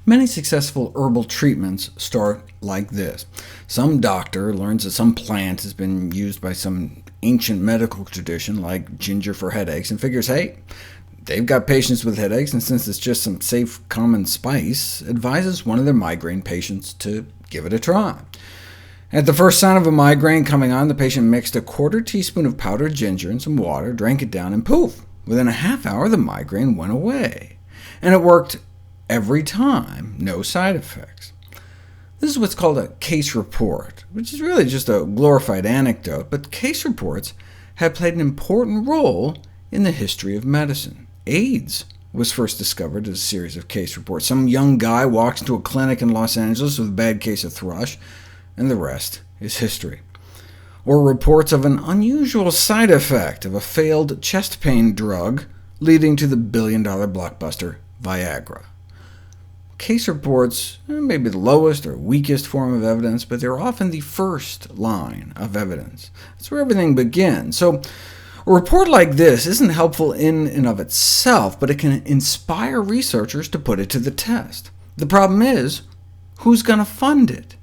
Many successful herbal treatments start like this. Some doctor learns that some plant has been used by some ancient medical tradition, like ginger for headaches, and figures, hey, they've got patients with headaches, and since it's just some safe, common spice, advises one of their migraine patients to give it a try. At the first sign of a migraine coming on, the patient mixed a quarter teaspoon of powdered ginger and some water, drank it down, and poof! Within a half hour, the migraine went away. And it worked every time, no side effects. This is what's called a case report, which is really just a glorified anecdote, but case reports have played an important role in the history of medicine. AIDS was first discovered as a series of case reports. Some young guy walks into a clinic in Los Angeles with a bad case of thrush, and the rest is history. Or reports of an unusual side effect of a failed chest pain drug leading to the billion-dollar blockbuster Viagra. Case reports may be the lowest or weakest form of evidence, but they're often the first line of evidence. That's where everything begins. So a report like this isn't helpful in and of itself, but it can inspire researchers to put it to the test. The problem is, who's going to fund it?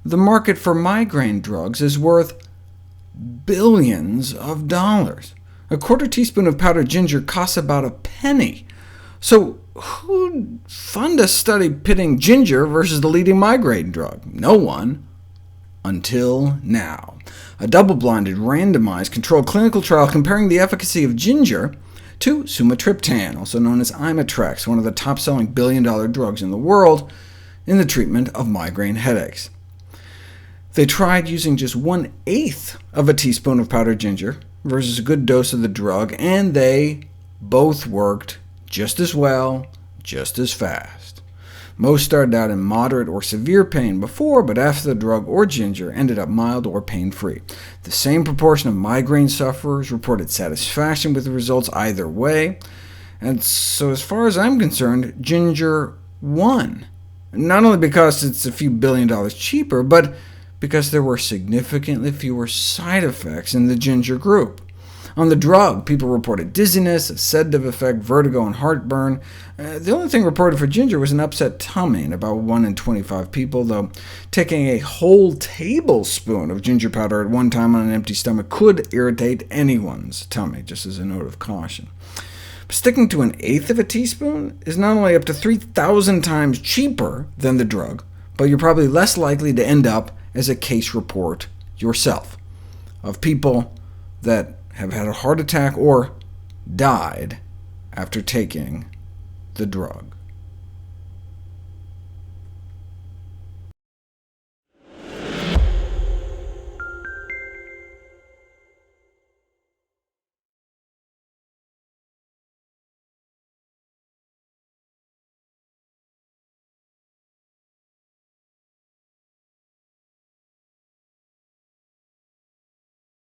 The market for migraine drugs is worth billions of dollars. A quarter teaspoon of powdered ginger costs about a penny. So who'd fund a study pitting ginger versus the leading migraine drug? No one. Until now. A double-blinded, randomized, controlled clinical trial comparing the efficacy of ginger to sumatriptan, also known as Imitrex, one of the top-selling billion-dollar drugs in the world, in the treatment of migraine headaches. They tried using just 1/8 of a teaspoon of powdered ginger versus a good dose of the drug, and they both worked just as well, just as fast. Most started out in moderate or severe pain before, but after the drug or ginger ended up mild or pain-free. The same proportion of migraine sufferers reported satisfaction with the results either way, and so as far as I'm concerned, ginger won. Not only because it's a few billion dollars cheaper, but because there were significantly fewer side effects in the ginger group. On the drug, people reported dizziness, a sedative effect, vertigo, and heartburn. The only thing reported for ginger was an upset tummy in about 1 in 25 people, though taking a whole tablespoon of ginger powder at one time on an empty stomach could irritate anyone's tummy, just as a note of caution. But sticking to 1/8 of a teaspoon is not only up to 3,000 times cheaper than the drug, but you're probably less likely to end up as a case report yourself, of people that have had a heart attack or died after taking the drug.